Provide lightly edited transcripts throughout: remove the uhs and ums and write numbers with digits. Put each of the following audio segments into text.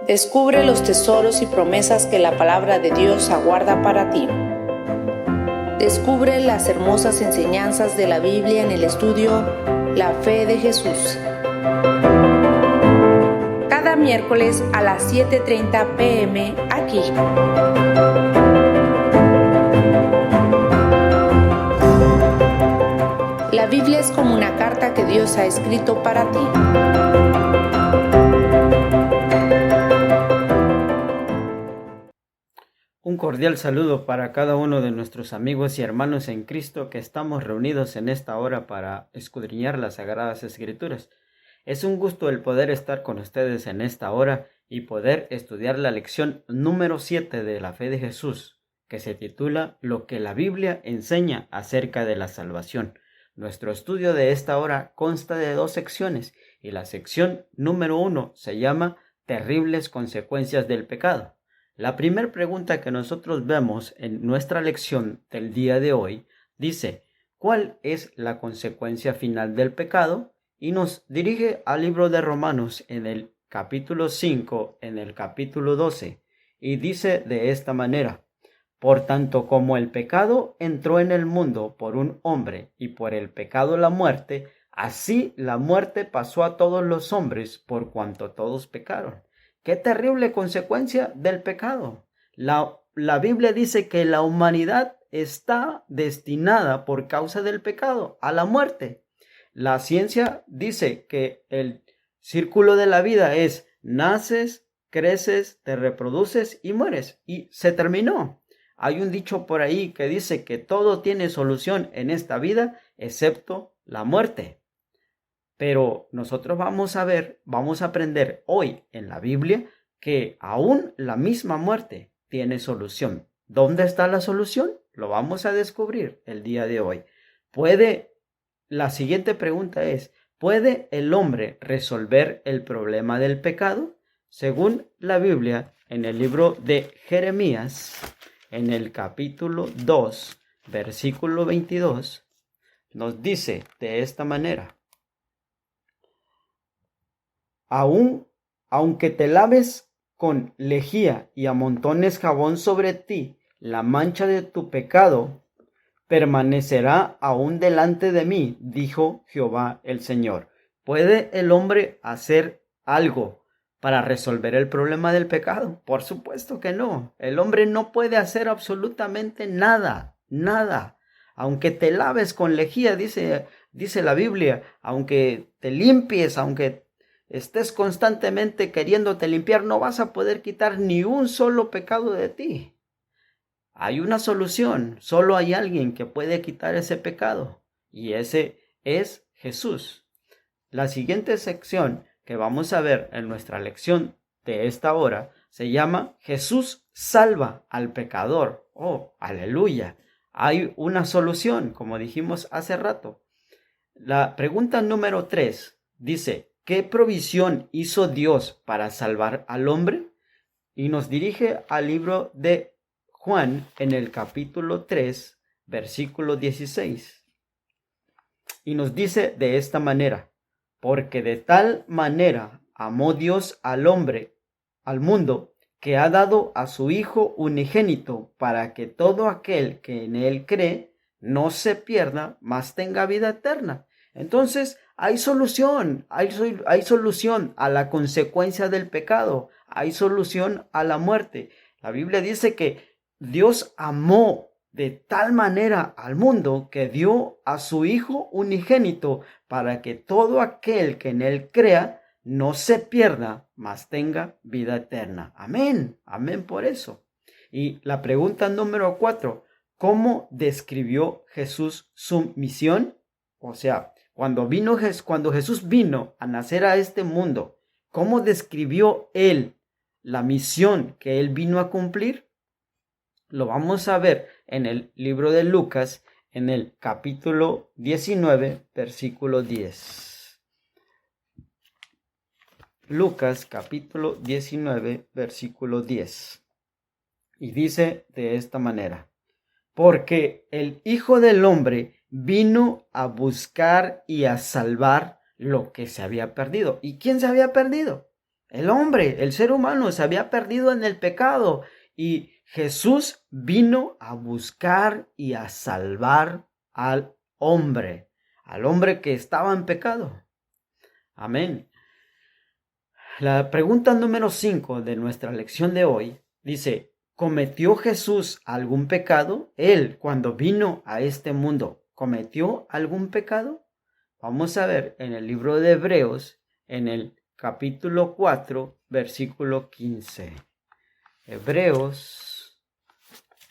Descubre los tesoros y promesas que la palabra de Dios aguarda para ti. Descubre las hermosas enseñanzas de la Biblia en el estudio La Fe de Jesús. Cada miércoles a las 7:30 p.m. aquí. La Biblia es como una carta que Dios ha escrito para ti. Un cordial saludo para cada uno de nuestros amigos y hermanos en Cristo que estamos reunidos en esta hora para escudriñar las Sagradas Escrituras. Es un gusto el poder estar con ustedes en esta hora y poder estudiar la lección número 7 de la Fe de Jesús, que se titula Lo que la Biblia enseña acerca de la salvación. Nuestro estudio de esta hora consta de 2 secciones y la sección número 1 se llama Terribles consecuencias del pecado. La primera pregunta que nosotros vemos en nuestra lección del día de hoy dice, ¿cuál es la consecuencia final del pecado? Y nos dirige al libro de Romanos en el capítulo 5, en el capítulo 12, y dice de esta manera, por tanto como el pecado entró en el mundo por un hombre y por el pecado la muerte, así la muerte pasó a todos los hombres por cuanto todos pecaron. ¡Qué terrible consecuencia del pecado! La Biblia dice que la humanidad está destinada por causa del pecado a la muerte. La ciencia dice que el círculo de la vida es naces, creces, te reproduces y mueres. Y se terminó. Hay un dicho por ahí que dice que todo tiene solución en esta vida excepto la muerte. Pero nosotros vamos a aprender hoy en la Biblia que aún la misma muerte tiene solución. ¿Dónde está la solución? Lo vamos a descubrir el día de hoy. La siguiente pregunta es, ¿puede el hombre resolver el problema del pecado? Según la Biblia, en el libro de Jeremías, en el capítulo 2, versículo 22, nos dice de esta manera, aunque te laves con lejía y amontones jabón sobre ti, la mancha de tu pecado permanecerá aún delante de mí, dijo Jehová el Señor. ¿Puede el hombre hacer algo para resolver el problema del pecado? Por supuesto que no. El hombre no puede hacer absolutamente nada. Aunque te laves con lejía, dice la Biblia, aunque te limpies, aunque estés constantemente queriéndote limpiar, no vas a poder quitar ni un solo pecado de ti. Hay una solución, solo hay alguien que puede quitar ese pecado, y ese es Jesús. La siguiente sección que vamos a ver en nuestra lección de esta hora se llama Jesús salva al pecador. ¡Oh, aleluya! Hay una solución, como dijimos hace rato. La pregunta número 3 dice, ¿qué provisión hizo Dios para salvar al hombre? Y nos dirige al libro de Juan en el capítulo 3, versículo 16. Y nos dice de esta manera, porque de tal manera amó Dios al hombre, al mundo, que ha dado a su Hijo unigénito, para que todo aquel que en él cree no se pierda, mas tenga vida eterna. Entonces hay solución a la consecuencia del pecado, hay solución a la muerte. La Biblia dice que Dios amó de tal manera al mundo que dio a su Hijo unigénito para que todo aquel que en él crea no se pierda, mas tenga vida eterna. Amén, amén por eso. Y la pregunta número 4, ¿cómo describió Jesús su misión? O sea, cuando Jesús vino a nacer a este mundo, ¿cómo describió él la misión que él vino a cumplir? Lo vamos a ver en el libro de Lucas, en el capítulo 19, versículo 10. Lucas, capítulo 19, versículo 10. Y dice de esta manera, porque el Hijo del Hombre vino a buscar y a salvar lo que se había perdido. ¿Y quién se había perdido? El hombre, el ser humano, se había perdido en el pecado y Jesús vino a buscar y a salvar al hombre que estaba en pecado. Amén. La pregunta número 5 de nuestra lección de hoy dice: ¿cometió Jesús algún pecado? Él, cuando vino a este mundo, ¿cometió algún pecado? Vamos a ver en el libro de Hebreos, en el capítulo 4, versículo 15. Hebreos,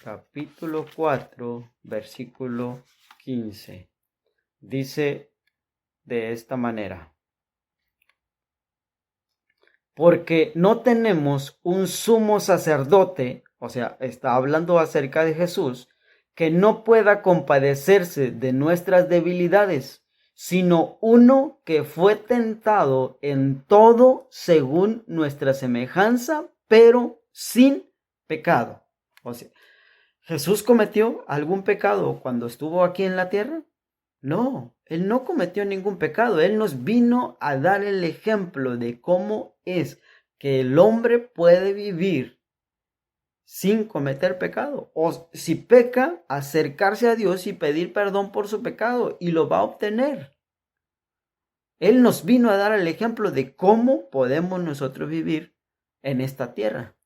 capítulo 4, versículo 15. Dice de esta manera: porque no tenemos un sumo sacerdote, o sea, está hablando acerca de Jesús, que no pueda compadecerse de nuestras debilidades, sino uno que fue tentado en todo según nuestra semejanza, pero sin pecado. O sea, ¿Jesús cometió algún pecado cuando estuvo aquí en la tierra? No, Él no cometió ningún pecado. Él nos vino a dar el ejemplo de cómo es que el hombre puede vivir sin cometer pecado. O si peca, acercarse a Dios y pedir perdón por su pecado, y lo va a obtener. Él nos vino a dar el ejemplo de cómo podemos nosotros vivir en esta tierra.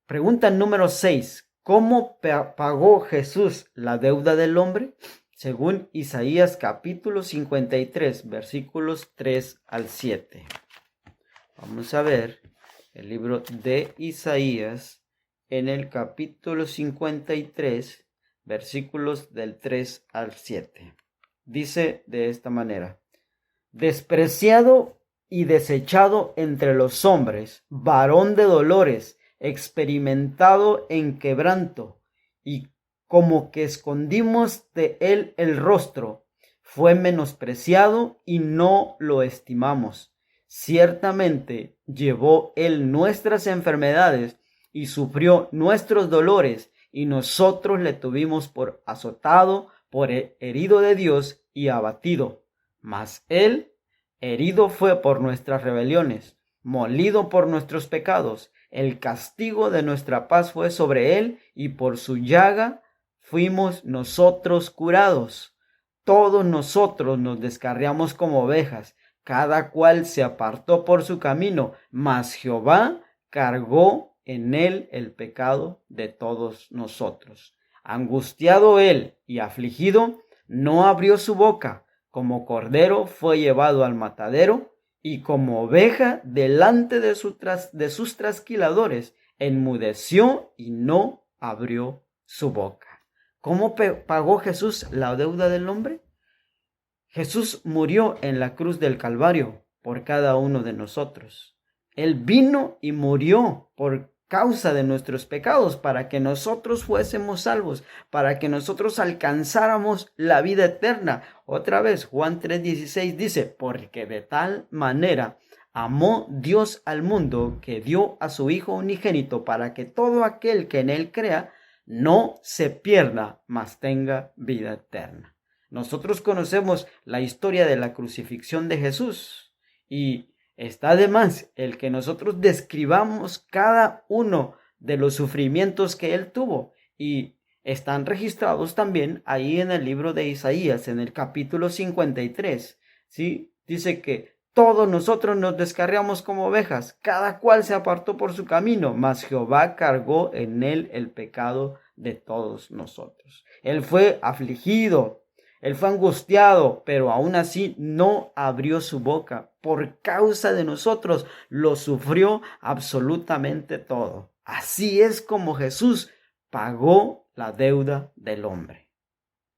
Pregunta número 6. ¿Cómo pagó Jesús la deuda del hombre? Según Isaías capítulo 53, versículos 3 al 7. Vamos a ver el libro de Isaías en el capítulo 53, versículos del 3 al 7. Dice de esta manera: despreciado y desechado entre los hombres, varón de dolores, experimentado en quebranto, y como que escondimos de él el rostro, fue menospreciado y no lo estimamos. Ciertamente llevó él nuestras enfermedades y sufrió nuestros dolores, y nosotros le tuvimos por azotado, por herido de Dios y abatido. Mas él herido fue por nuestras rebeliones, molido por nuestros pecados. El castigo de nuestra paz fue sobre él, y por su llaga fuimos nosotros curados. Todos nosotros nos descarriamos como ovejas, cada cual se apartó por su camino, mas Jehová cargó en él el pecado de todos nosotros. Angustiado él y afligido, no abrió su boca. Como cordero fue llevado al matadero, y como oveja delante de sus trasquiladores, enmudeció y no abrió su boca. ¿Cómo pagó Jesús la deuda del hombre? Jesús murió en la cruz del Calvario por cada uno de nosotros. Él vino y murió por causa de nuestros pecados, para que nosotros fuésemos salvos, para que nosotros alcanzáramos la vida eterna. Otra vez, Juan 3:16 dice: porque de tal manera amó Dios al mundo, que dio a su Hijo unigénito, para que todo aquel que en él crea no se pierda, mas tenga vida eterna. Nosotros conocemos la historia de la crucifixión de Jesús, y está de más el que nosotros describamos cada uno de los sufrimientos que él tuvo, y están registrados también ahí en el libro de Isaías, en el capítulo 53. ¿Sí? Dice que todos nosotros nos descarriamos como ovejas, cada cual se apartó por su camino, mas Jehová cargó en él el pecado de todos nosotros. Él fue afligido, él fue angustiado, pero aún así no abrió su boca. Por causa de nosotros lo sufrió absolutamente todo. Así es como Jesús pagó la deuda del hombre.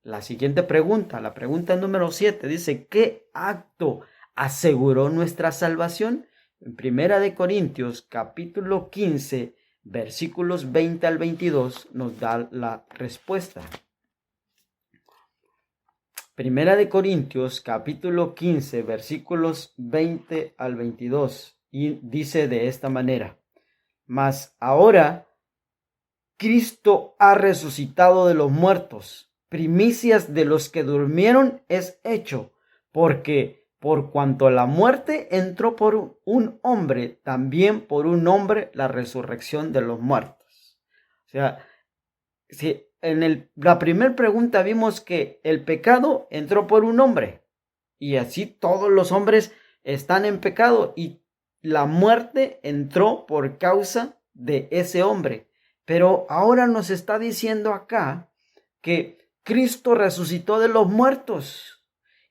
La siguiente pregunta, la pregunta número 7, dice: ¿qué acto aseguró nuestra salvación? En 1 Corintios capítulo 15, versículos 20 al 22 nos da la respuesta. 1 Corintios capítulo 15, versículos 20 al 22, y dice de esta manera: mas ahora Cristo ha resucitado de los muertos, primicias de los que durmieron es hecho, porque por cuanto la muerte entró por un hombre, también por un hombre la resurrección de los muertos. O sea, si en la primera pregunta vimos que el pecado entró por un hombre, y así todos los hombres están en pecado, y la muerte entró por causa de ese hombre. Pero ahora nos está diciendo acá que Cristo resucitó de los muertos.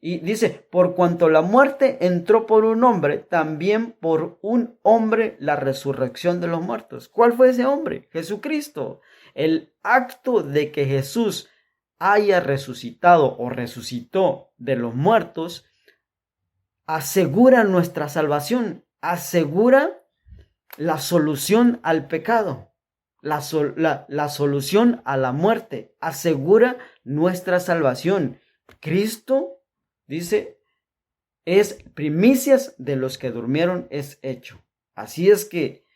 Y dice, por cuanto la muerte entró por un hombre, también por un hombre la resurrección de los muertos. ¿Cuál fue ese hombre? Jesucristo. El acto de que Jesús haya resucitado o resucitó de los muertos asegura nuestra salvación, asegura la solución al pecado, la solución a la muerte, asegura nuestra salvación. Cristo, dice, es primicias de los que durmieron es hecho. Así es que,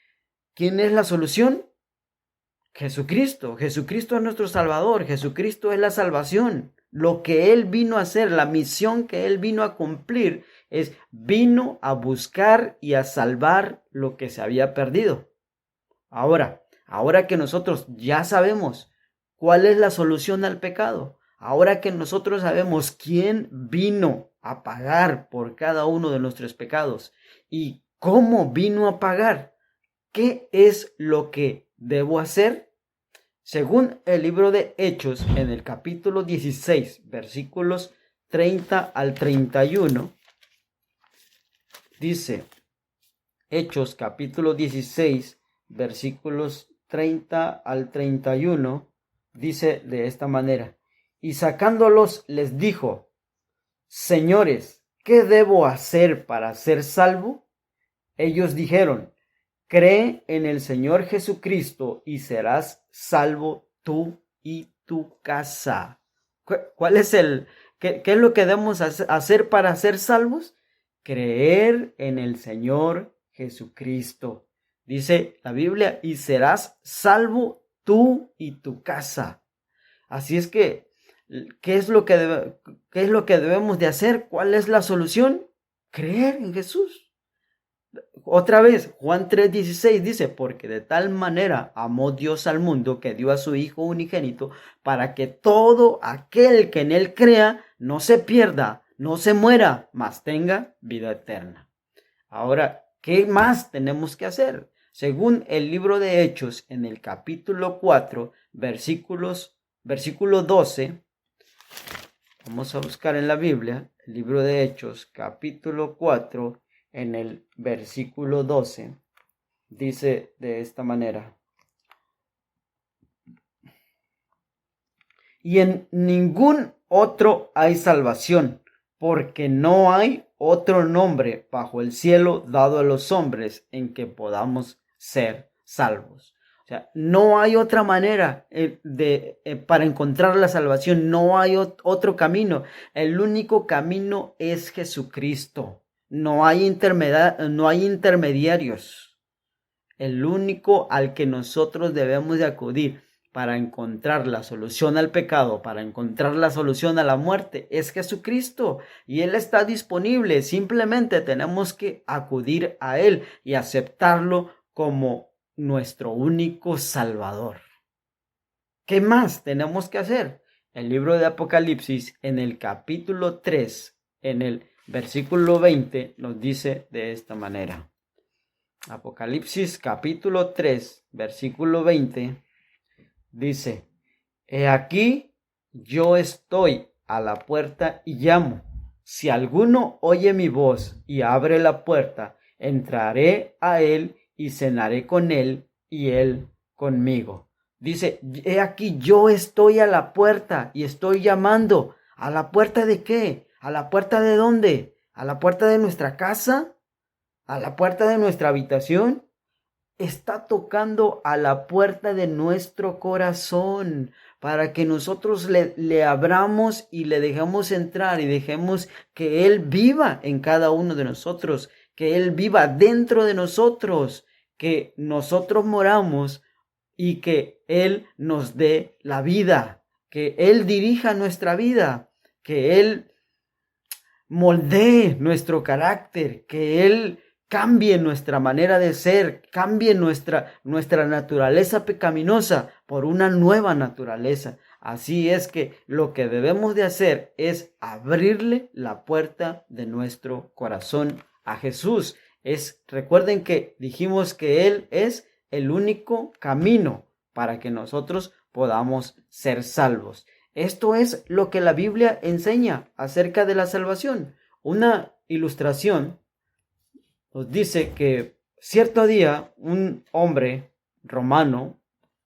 ¿quién es la solución? Jesucristo. Jesucristo es nuestro Salvador. Jesucristo es la salvación. Lo que Él vino a hacer, la misión que Él vino a cumplir, vino a buscar y a salvar lo que se había perdido. Ahora que nosotros ya sabemos cuál es la solución al pecado, ahora que nosotros sabemos quién vino a pagar por cada uno de nuestros pecados y cómo vino a pagar, ¿qué es lo que debo hacer? Según el libro de Hechos, en el capítulo 16, versículos 30 al 31, dice, Hechos capítulo 16, versículos 30 al 31, dice de esta manera, y sacándolos les dijo, señores, ¿qué debo hacer para ser salvo? Ellos dijeron, cree en el Señor Jesucristo y serás salvo tú y tu casa. ¿Cuál es qué es lo que debemos hacer para ser salvos? Creer en el Señor Jesucristo. Dice la Biblia, y serás salvo tú y tu casa. Así es que, ¿qué es lo que debemos de hacer? ¿Cuál es la solución? Creer en Jesús. Otra vez, Juan 3:16 dice, porque de tal manera amó Dios al mundo que dio a su Hijo unigénito para que todo aquel que en él crea no se pierda, no se muera, mas tenga vida eterna. Ahora, ¿qué más tenemos que hacer? Según el libro de Hechos, en el capítulo 4, versículo 12, vamos a buscar en la Biblia, el libro de Hechos, capítulo 4, en el versículo 12, dice de esta manera, y en ningún otro hay salvación, porque no hay otro nombre bajo el cielo dado a los hombres en que podamos ser salvos. O sea, no hay otra manera para encontrar la salvación, no hay otro camino. El único camino es Jesucristo. No hay intermediarios. El único al que nosotros debemos de acudir para encontrar la solución al pecado, para encontrar la solución a la muerte, es Jesucristo. Y Él está disponible. Simplemente tenemos que acudir a Él y aceptarlo como nuestro único Salvador. ¿Qué más tenemos que hacer? El libro de Apocalipsis, en el capítulo 3, en el versículo 20, nos dice de esta manera. Apocalipsis capítulo 3, versículo 20, dice, he aquí, yo estoy a la puerta y llamo. Si alguno oye mi voz y abre la puerta, entraré a él y cenaré con él y él conmigo. Dice, he aquí, yo estoy a la puerta y estoy llamando. ¿A la puerta de qué? ¿A la puerta de dónde? ¿A la puerta de nuestra casa? ¿A la puerta de nuestra habitación? Está tocando a la puerta de nuestro corazón para que nosotros le abramos y le dejemos entrar y dejemos que Él viva en cada uno de nosotros, que Él viva dentro de nosotros, que nosotros moramos y que Él nos dé la vida, que Él dirija nuestra vida, que Él moldee nuestro carácter, que Él cambie nuestra manera de ser, cambie nuestra naturaleza pecaminosa por una nueva naturaleza. Así es que lo que debemos de hacer es abrirle la puerta de nuestro corazón a Jesús. Recuerden que dijimos que Él es el único camino para que nosotros podamos ser salvos. Esto es lo que la Biblia enseña acerca de la salvación. Una ilustración nos dice que cierto día un hombre romano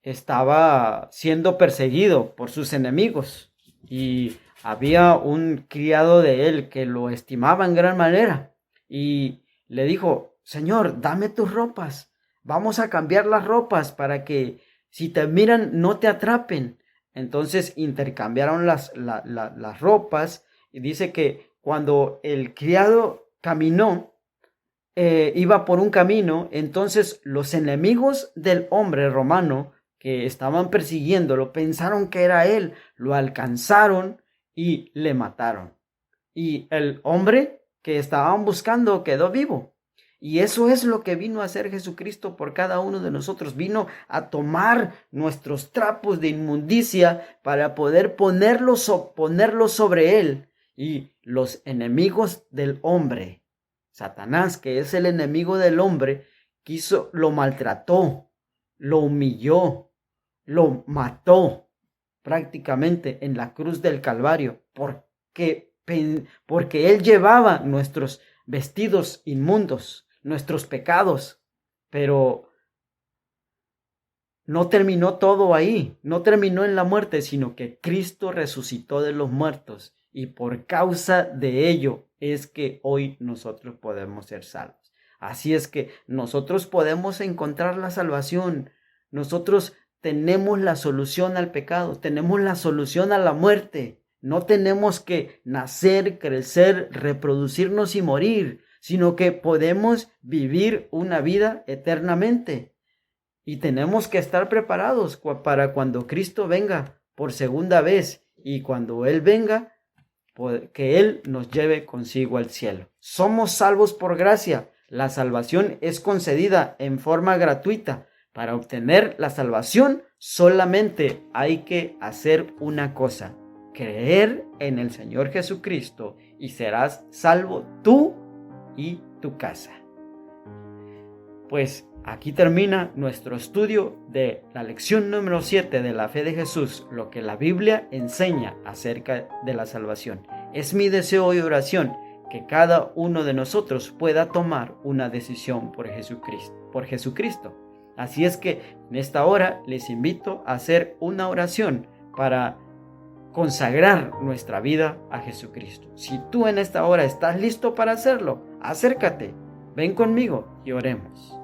estaba siendo perseguido por sus enemigos y había un criado de él que lo estimaba en gran manera y le dijo: Señor, dame tus ropas, vamos a cambiar las ropas para que si te miran no te atrapen. Entonces intercambiaron las ropas y dice que cuando el criado caminó, iba por un camino, entonces los enemigos del hombre romano que estaban persiguiéndolo pensaron que era él, lo alcanzaron y le mataron. Y el hombre que estaban buscando quedó vivo. Y eso es lo que vino a hacer Jesucristo por cada uno de nosotros. Vino a tomar nuestros trapos de inmundicia para poder ponerlos sobre él. Y los enemigos del hombre, Satanás, que es el enemigo del hombre, lo maltrató, lo humilló, lo mató prácticamente en la cruz del Calvario, porque él llevaba nuestros vestidos inmundos, nuestros pecados. Pero no terminó todo ahí, no terminó en la muerte, sino que Cristo resucitó de los muertos y por causa de ello es que hoy nosotros podemos ser salvos. Así es que nosotros podemos encontrar la salvación. Nosotros tenemos la solución al pecado, tenemos la solución a la muerte. No tenemos que nacer, crecer, reproducirnos y morir, sino que podemos vivir una vida eternamente. Y tenemos que estar preparados para cuando Cristo venga por segunda vez y cuando Él venga, que Él nos lleve consigo al cielo. Somos salvos por gracia. La salvación es concedida en forma gratuita. Para obtener la salvación solamente hay que hacer una cosa: creer en el Señor Jesucristo y serás salvo tú y tu casa. Pues aquí termina nuestro estudio de la lección número 7 de la fe de Jesús, lo que la Biblia enseña acerca de la salvación. Es mi deseo y oración que cada uno de nosotros pueda tomar una decisión por Jesucristo. Así es que en esta hora les invito a hacer una oración para consagrar nuestra vida a Jesucristo. Si tú en esta hora estás listo para hacerlo, acércate, ven conmigo y oremos.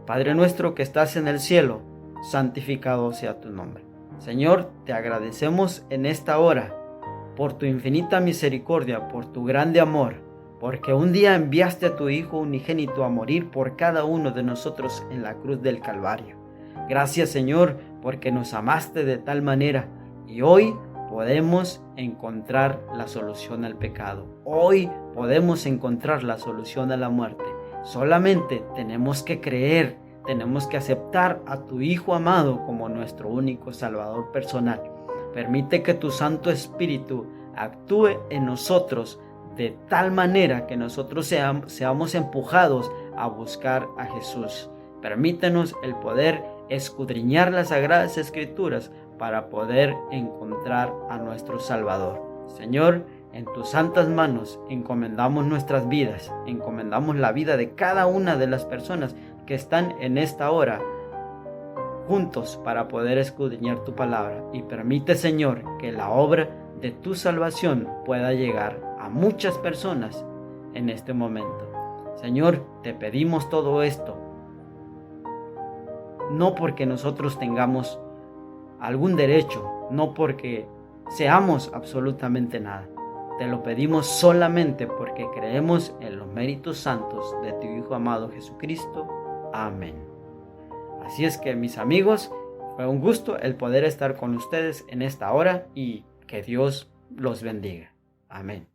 Padre nuestro que estás en el cielo, santificado sea tu nombre. Señor, te agradecemos en esta hora por tu infinita misericordia, por tu grande amor, porque un día enviaste a tu Hijo unigénito a morir por cada uno de nosotros en la cruz del Calvario. Gracias, Señor, porque nos amaste de tal manera y hoy podemos encontrar la solución al pecado. Hoy podemos encontrar la solución a la muerte. Solamente tenemos que creer, tenemos que aceptar a tu Hijo amado como nuestro único Salvador personal. Permite que tu Santo Espíritu actúe en nosotros de tal manera que nosotros seamos empujados a buscar a Jesús. Permítenos el poder escudriñar las Sagradas Escrituras para poder encontrar a nuestro Salvador. Señor, en tus santas manos encomendamos nuestras vidas, encomendamos la vida de cada una de las personas que están en esta hora juntos para poder escudriñar tu palabra, y permite, Señor, que la obra de tu salvación pueda llegar a muchas personas en este momento. Señor, te pedimos todo esto, no porque nosotros tengamos algún derecho, no porque seamos absolutamente nada. Te lo pedimos solamente porque creemos en los méritos santos de tu Hijo amado Jesucristo. Amén. Así es que, mis amigos, fue un gusto el poder estar con ustedes en esta hora y que Dios los bendiga. Amén.